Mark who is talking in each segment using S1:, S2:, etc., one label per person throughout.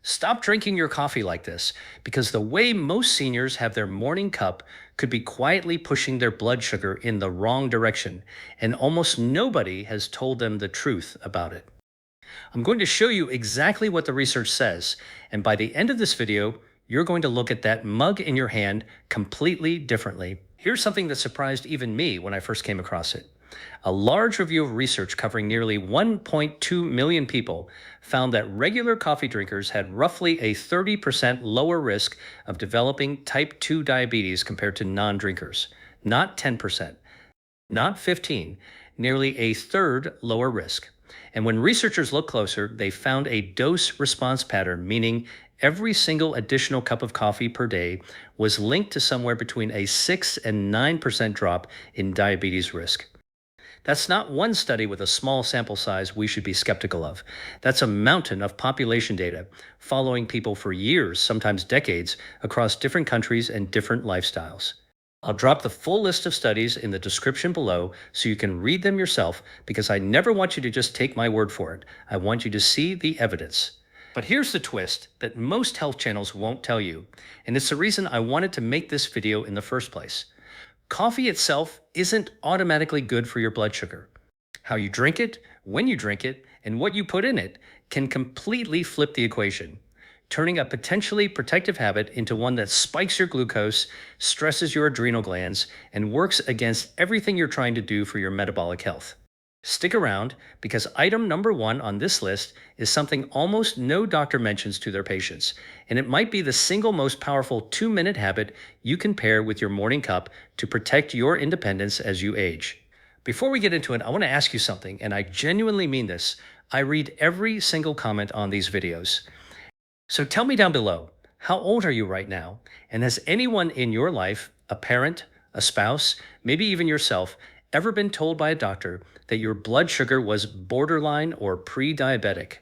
S1: Stop drinking your coffee like this because the way most seniors have their morning cup could be quietly pushing their blood sugar in the wrong direction, and almost nobody has told them the truth about it. I'm going to show you exactly what the research says, and by the end of this video, you're going to look at that mug in your hand completely differently. Here's something that surprised even me when I first came across it. A large review of research covering nearly 1.2 million people found that regular coffee drinkers had roughly a 30% lower risk of developing type 2 diabetes compared to non-drinkers. Not 10%, not 15, nearly a third lower risk. And when researchers looked closer, they found a dose response pattern, meaning every single additional cup of coffee per day was linked to somewhere between a 6 and 9% drop in diabetes risk. That's not one study with a small sample size we should be skeptical of. That's a mountain of population data following people for years, sometimes decades, across different countries and different lifestyles. I'll drop the full list of studies in the description below so you can read them yourself, because I never want you to just take my word for it. I want you to see the evidence. But here's the twist that most health channels won't tell you, and it's the reason I wanted to make this video in the first place. Coffee itself isn't automatically good for your blood sugar. How you drink it, when you drink it, and what you put in it can completely flip the equation, turning a potentially protective habit into one that spikes your glucose, stresses your adrenal glands, and works against everything you're trying to do for your metabolic health. Stick around, because item number 1 on this list is something almost no doctor mentions to their patients, and it might be the single most powerful 2-minute habit you can pair with your morning cup to protect your independence as you age. Before we get into it, I want to ask you something, and I genuinely mean this. I read every single comment on these videos. So tell me down below, how old are you right now? And has anyone in your life, a parent, a spouse, maybe even yourself, ever been told by a doctor that your blood sugar was borderline or pre-diabetic?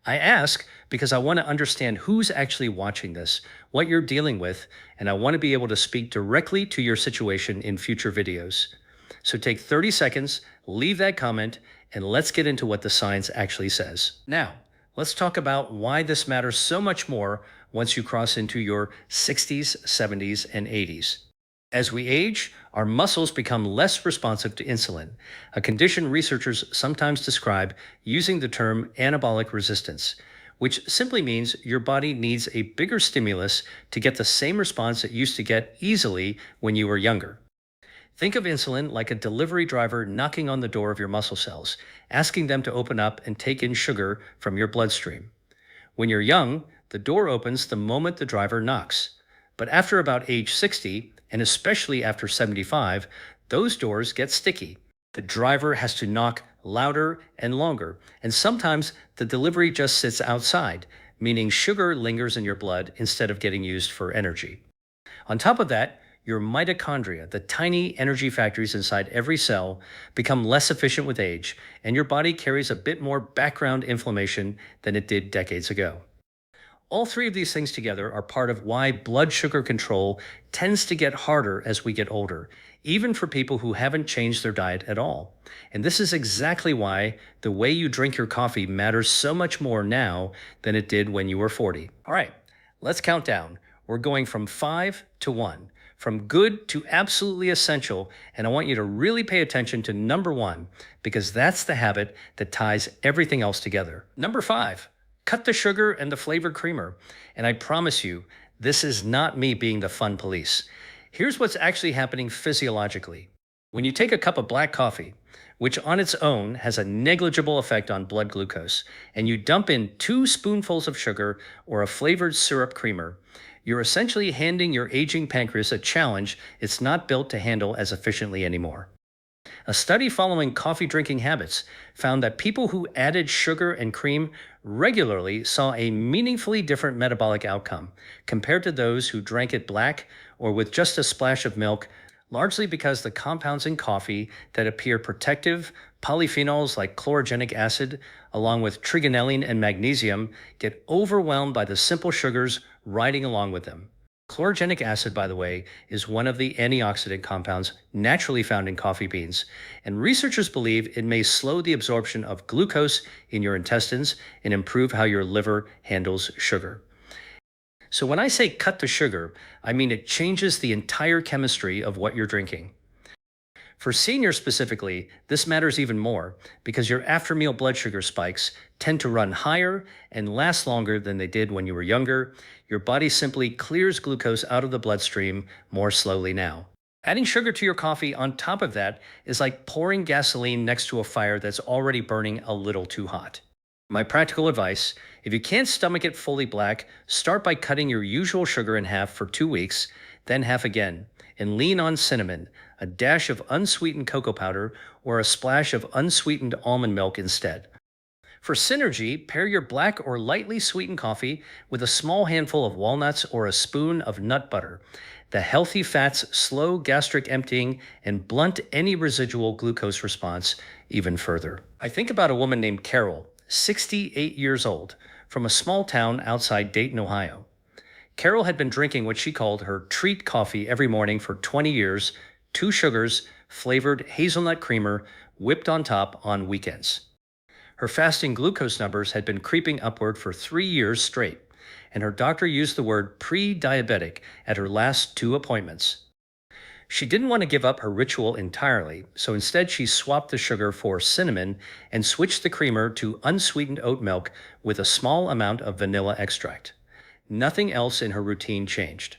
S1: I ask because I want to understand who's actually watching this, what you're dealing with, and I want to be able to speak directly to your situation in future videos. So take 30 seconds, leave that comment, and let's get into what the science actually says. Now, let's talk about why this matters so much more once you cross into your 60s, 70s, and 80s. As we age, our muscles become less responsive to insulin, a condition researchers sometimes describe using the term anabolic resistance, which simply means your body needs a bigger stimulus to get the same response it used to get easily when you were younger. Think of insulin like a delivery driver knocking on the door of your muscle cells, asking them to open up and take in sugar from your bloodstream. When you're young, the door opens the moment the driver knocks. But after about age 60, and especially after 75, those doors get sticky. The driver has to knock louder and longer, and sometimes the delivery just sits outside, meaning sugar lingers in your blood instead of getting used for energy. On top of that, your mitochondria, the tiny energy factories inside every cell, become less efficient with age, and your body carries a bit more background inflammation than it did decades ago. All three of these things together are part of why blood sugar control tends to get harder as we get older, even for people who haven't changed their diet at all. And this is exactly why the way you drink your coffee matters so much more now than it did when you were 40. All right, let's count down. We're going from 5 to 1, from good to absolutely essential, and I want you to really pay attention to number 1, because that's the habit that ties everything else together. Number 5. Cut the sugar and the flavored creamer. And I promise you, this is not me being the fun police. Here's what's actually happening physiologically. When you take a cup of black coffee, which on its own has a negligible effect on blood glucose, and you dump in 2 spoonfuls of sugar or a flavored syrup creamer, you're essentially handing your aging pancreas a challenge it's not built to handle as efficiently anymore. A study following coffee drinking habits found that people who added sugar and cream regularly saw a meaningfully different metabolic outcome compared to those who drank it black or with just a splash of milk, largely because the compounds in coffee that appear protective, polyphenols like chlorogenic acid, along with trigonelline and magnesium, get overwhelmed by the simple sugars riding along with them. Chlorogenic acid, by the way, is one of the antioxidant compounds naturally found in coffee beans, and researchers believe it may slow the absorption of glucose in your intestines and improve how your liver handles sugar. So when I say cut the sugar, I mean it changes the entire chemistry of what you're drinking. For seniors specifically, this matters even more because your after meal blood sugar spikes tend to run higher and last longer than they did when you were younger. Your body simply clears glucose out of the bloodstream more slowly now. Adding sugar to your coffee on top of that is like pouring gasoline next to a fire that's already burning a little too hot. My practical advice: if you can't stomach it fully black, start by cutting your usual sugar in half for 2 weeks, then half again, and lean on cinnamon, a dash of unsweetened cocoa powder, or a splash of unsweetened almond milk instead. For synergy, pair your black or lightly sweetened coffee with a small handful of walnuts or a spoon of nut butter. The healthy fats slow gastric emptying and blunt any residual glucose response even further. I think about a woman named Carol, 68 years old, from a small town outside Dayton, Ohio. Carol had been drinking what she called her treat coffee every morning for 20 years, 2 sugars, flavored hazelnut creamer, whipped on top on weekends. Her fasting glucose numbers had been creeping upward for 3 years straight, and her doctor used the word pre-diabetic at her last 2 appointments. She didn't want to give up her ritual entirely, so instead she swapped the sugar for cinnamon and switched the creamer to unsweetened oat milk with a small amount of vanilla extract. Nothing else in her routine changed.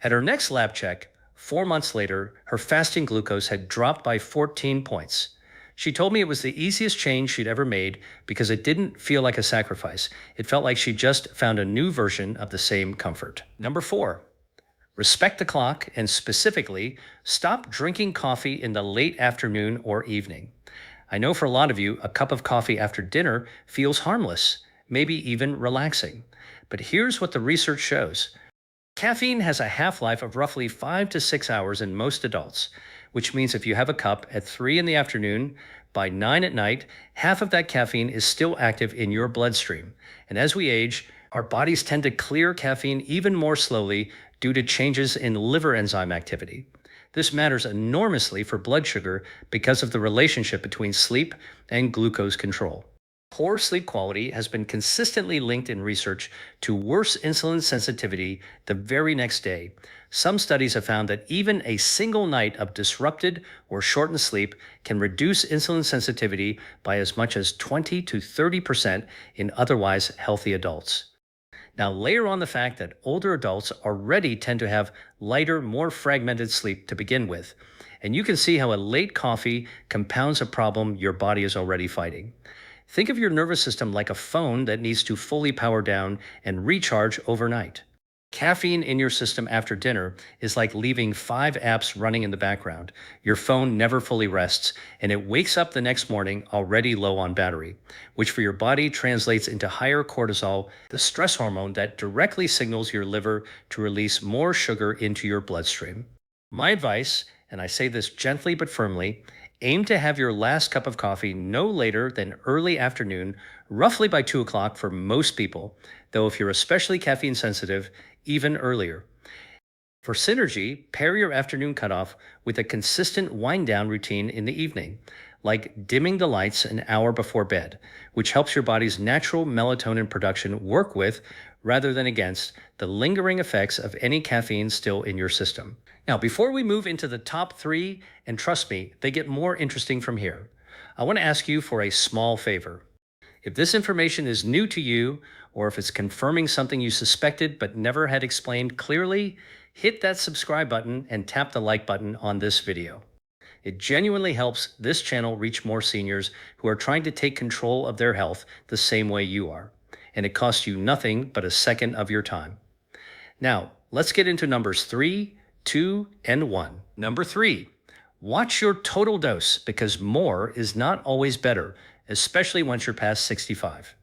S1: At her next lab check, 4 months later, her fasting glucose had dropped by 14 points. She told me it was the easiest change she'd ever made because it didn't feel like a sacrifice. It felt like she just found a new version of the same comfort. Number 4, respect the clock and specifically stop drinking coffee in the late afternoon or evening. I know for a lot of you, a cup of coffee after dinner feels harmless, maybe even relaxing. But here's what the research shows. Caffeine has a half-life of roughly 5 to 6 hours in most adults, which means if you have a cup at 3 in the afternoon, by 9 at night, half of that caffeine is still active in your bloodstream. And as we age, our bodies tend to clear caffeine even more slowly due to changes in liver enzyme activity. This matters enormously for blood sugar because of the relationship between sleep and glucose control. Poor sleep quality has been consistently linked in research to worse insulin sensitivity the very next day. Some studies have found that even a single night of disrupted or shortened sleep can reduce insulin sensitivity by as much as 20 to 30% in otherwise healthy adults. Now, layer on the fact that older adults already tend to have lighter, more fragmented sleep to begin with, and you can see how a late coffee compounds a problem your body is already fighting. Think of your nervous system like a phone that needs to fully power down and recharge overnight. Caffeine in your system after dinner is like leaving 5 apps running in the background. Your phone never fully rests, and it wakes up the next morning already low on battery, which for your body translates into higher cortisol, the stress hormone that directly signals your liver to release more sugar into your bloodstream. My advice, and I say this gently but firmly, aim to have your last cup of coffee no later than early afternoon, roughly by 2 o'clock for most people, though if you're especially caffeine sensitive, even earlier. For synergy, pair your afternoon cutoff with a consistent wind down routine in the evening, like dimming the lights an hour before bed, which helps your body's natural melatonin production work with, rather than against, the lingering effects of any caffeine still in your system. Now, before we move into the top 3, and trust me, they get more interesting from here, I want to ask you for a small favor. If this information is new to you, or if it's confirming something you suspected but never had explained clearly, hit that subscribe button and tap the like button on this video. It genuinely helps this channel reach more seniors who are trying to take control of their health the same way you are, and it costs you nothing but a second of your time. Now, let's get into numbers 3, 2, and 1. Number 3, watch your total dose because more is not always better, especially once you're past 65.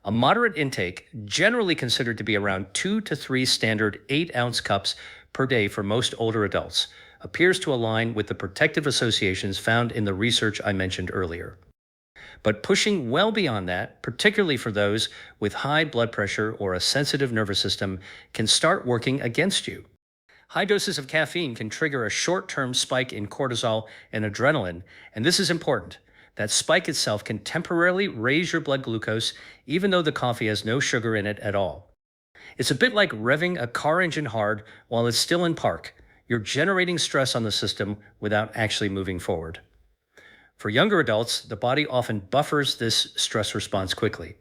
S1: A moderate intake, generally considered to be around 2 to 3 standard 8-ounce cups per day for most older adults, appears to align with the protective associations found in the research I mentioned earlier. But pushing well beyond that, particularly for those with high blood pressure or a sensitive nervous system, can start working against you. High doses of caffeine can trigger a short term spike in cortisol and adrenaline, and this is important. That spike itself can temporarily raise your blood glucose, even though the coffee has no sugar in it at all. It's a bit like revving a car engine hard while it's still in park. You're generating stress on the system without actually moving forward. For younger adults, the body often buffers this stress response quickly.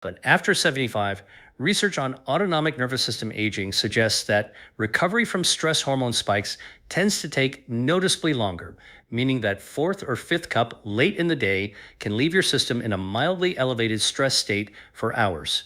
S1: But after 75, research on autonomic nervous system aging suggests that recovery from stress hormone spikes tends to take noticeably longer, meaning that fourth or fifth cup late in the day can leave your system in a mildly elevated stress state for hours.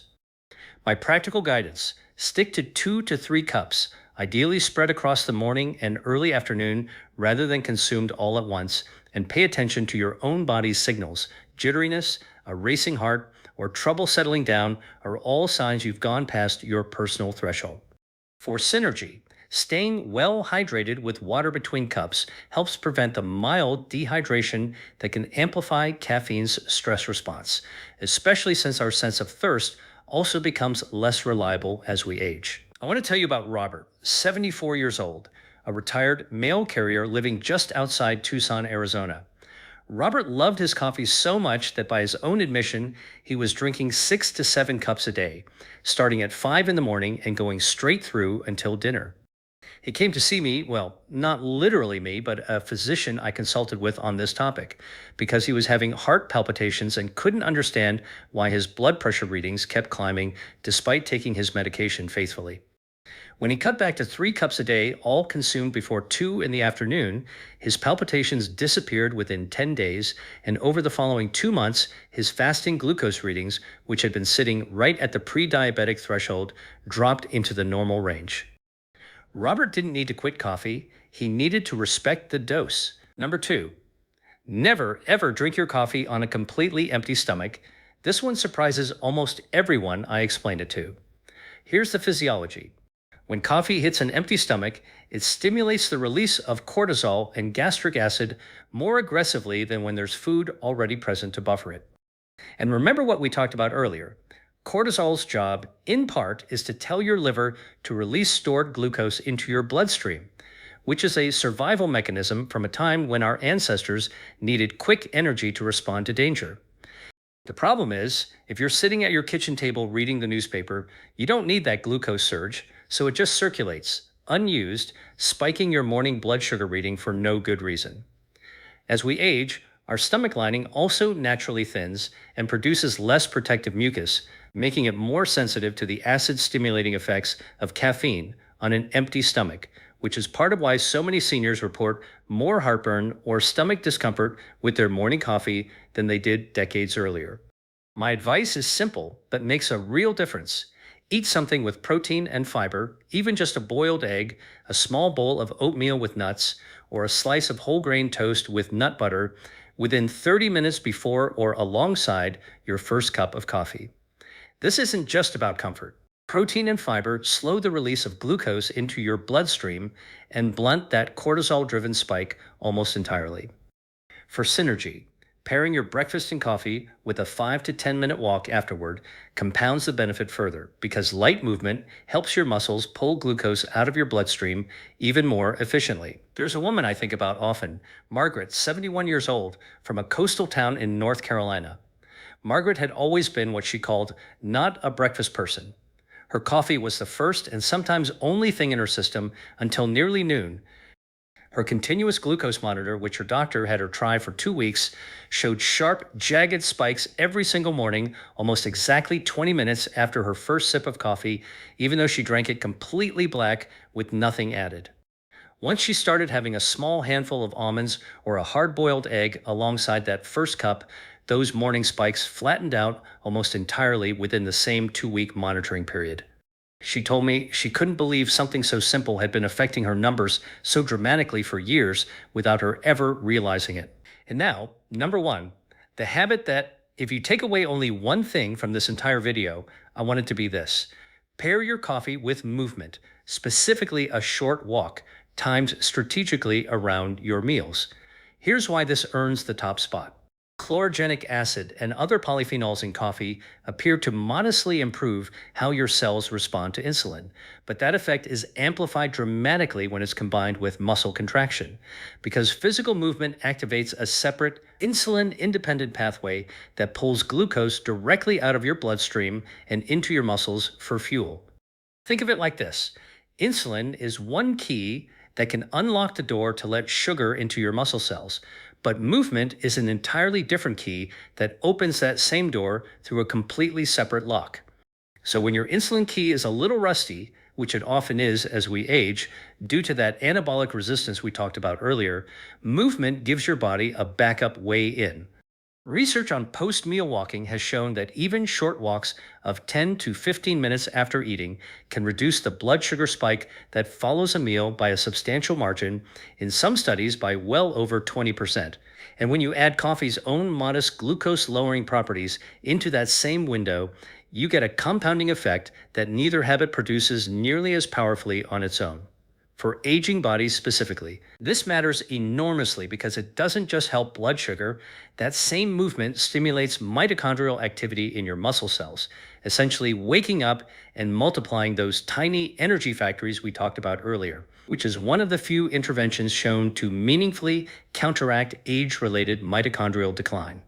S1: My practical guidance: stick to 2 to 3 cups, ideally spread across the morning and early afternoon rather than consumed all at once, and pay attention to your own body's signals. Jitteriness, a racing heart, or trouble settling down are all signs you've gone past your personal threshold. For synergy, staying well hydrated with water between cups helps prevent the mild dehydration that can amplify caffeine's stress response, especially since our sense of thirst also becomes less reliable as we age. I want to tell you about Robert, 74 years old, a retired mail carrier living just outside Tucson, Arizona. Robert loved his coffee so much that by his own admission, he was drinking 6 to 7 cups a day, starting at 5 in the morning and going straight through until dinner. He came to see me, well, not literally me, but a physician I consulted with on this topic, because he was having heart palpitations and couldn't understand why his blood pressure readings kept climbing despite taking his medication faithfully. When he cut back to 3 cups a day, all consumed before 2 in the afternoon, his palpitations disappeared within 10 days, and over the following 2 months, his fasting glucose readings, which had been sitting right at the pre-diabetic threshold, dropped into the normal range. Robert didn't need to quit coffee, he needed to respect the dose. Number 2, never ever drink your coffee on a completely empty stomach. This one surprises almost everyone I explained it to. Here's the physiology. When coffee hits an empty stomach, it stimulates the release of cortisol and gastric acid more aggressively than when there's food already present to buffer it. And remember what we talked about earlier. Cortisol's job, in part, is to tell your liver to release stored glucose into your bloodstream, which is a survival mechanism from a time when our ancestors needed quick energy to respond to danger. The problem is, if you're sitting at your kitchen table reading the newspaper, you don't need that glucose surge, so it just circulates, unused, spiking your morning blood sugar reading for no good reason. As we age, our stomach lining also naturally thins and produces less protective mucus, making it more sensitive to the acid-stimulating effects of caffeine on an empty stomach, which is part of why so many seniors report more heartburn or stomach discomfort with their morning coffee than they did decades earlier. My advice is simple, but makes a real difference. Eat something with protein and fiber, even just a boiled egg, a small bowl of oatmeal with nuts, or a slice of whole grain toast with nut butter within 30 minutes before or alongside your first cup of coffee. This isn't just about comfort. Protein and fiber slow the release of glucose into your bloodstream and blunt that cortisol-driven spike almost entirely. For synergy, pairing your breakfast and coffee with a 5 to 10 minute walk afterward compounds the benefit further because light movement helps your muscles pull glucose out of your bloodstream even more efficiently. There's a woman I think about often, Margaret, 71 years old, from a coastal town in North Carolina. Margaret had always been what she called not a breakfast person. Her coffee was the first and sometimes only thing in her system until nearly noon. Her continuous glucose monitor, which her doctor had her try for 2 weeks, showed sharp, jagged spikes every single morning, almost exactly 20 minutes after her first sip of coffee, even though she drank it completely black with nothing added. Once she started having a small handful of almonds or a hard-boiled egg alongside that first cup, those morning spikes flattened out almost entirely within the same 2-week monitoring period. She told me she couldn't believe something so simple had been affecting her numbers so dramatically for years without her ever realizing it. And now, number 1, the habit that if you take away only one thing from this entire video, I want it to be this. Pair your coffee with movement, specifically a short walk, timed strategically around your meals. Here's why this earns the top spot. Chlorogenic acid and other polyphenols in coffee appear to modestly improve how your cells respond to insulin, but that effect is amplified dramatically when it's combined with muscle contraction, because physical movement activates a separate insulin independent pathway that pulls glucose directly out of your bloodstream and into your muscles for fuel. Think of it like this: insulin is one key that can unlock the door to let sugar into your muscle cells, but movement is an entirely different key that opens that same door through a completely separate lock. So when your insulin key is a little rusty, which it often is as we age, due to that anabolic resistance we talked about earlier, movement gives your body a backup way in. Research on post meal walking has shown that even short walks of 10 to 15 minutes after eating can reduce the blood sugar spike that follows a meal by a substantial margin, in some studies by well over 20%. And when you add coffee's own modest glucose lowering properties into that same window, you get a compounding effect that neither habit produces nearly as powerfully on its own. For aging bodies specifically, this matters enormously because it doesn't just help blood sugar. That same movement stimulates mitochondrial activity in your muscle cells, essentially waking up and multiplying those tiny energy factories we talked about earlier, which is one of the few interventions shown to meaningfully counteract age-related mitochondrial decline.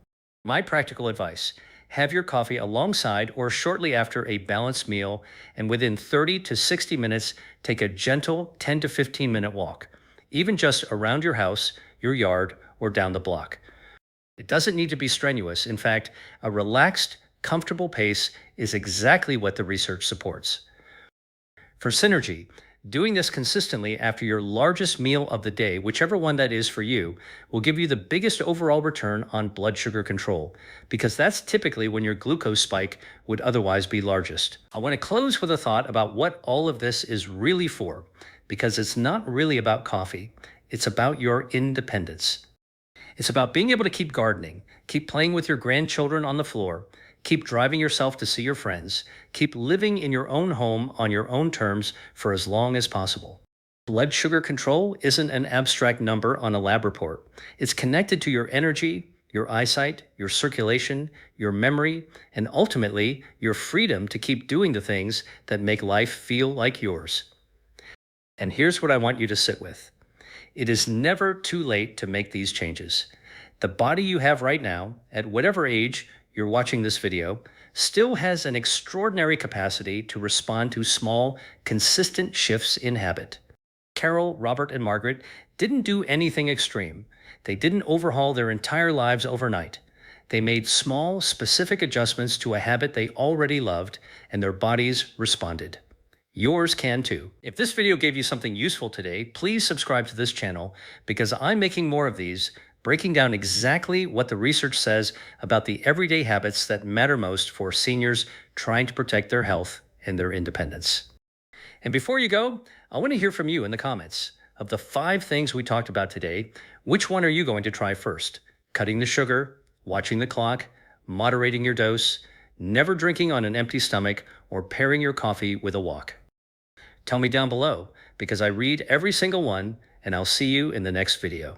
S1: My practical advice: have your coffee alongside or shortly after a balanced meal, and within 30 to 60 minutes, take a gentle 10 to 15-minute walk, even just around your house, your yard, or down the block. It doesn't need to be strenuous. In fact, a relaxed, comfortable pace is exactly what the research supports. For synergy, doing this consistently after your largest meal of the day, whichever one that is for you, will give you the biggest overall return on blood sugar control, because that's typically when your glucose spike would otherwise be largest. I want to close with a thought about what all of this is really for, because it's not really about coffee. It's about your independence. It's about being able to keep gardening, keep playing with your grandchildren on the floor, keep driving yourself to see your friends, keep living in your own home on your own terms for as long as possible. Blood sugar control isn't an abstract number on a lab report. It's connected to your energy, your eyesight, your circulation, your memory, and ultimately your freedom to keep doing the things that make life feel like yours. And here's what I want you to sit with. It is never too late to make these changes. The body you have right now, at whatever age you're watching this video, still has an extraordinary capacity to respond to small, consistent shifts in habit. Carol, Robert, and Margaret didn't do anything extreme. They didn't overhaul their entire lives overnight. They made small, specific adjustments to a habit they already loved, and their bodies responded. Yours can too. If this video gave you something useful today, please subscribe to this channel, because I'm making more of these, breaking down exactly what the research says about the everyday habits that matter most for seniors trying to protect their health and their independence. And before you go, I want to hear from you in the comments. Of the 5 things we talked about today, which one are you going to try first? Cutting the sugar, watching the clock, moderating your dose, never drinking on an empty stomach, or pairing your coffee with a walk? Tell me down below, because I read every single one, and I'll see you in the next video.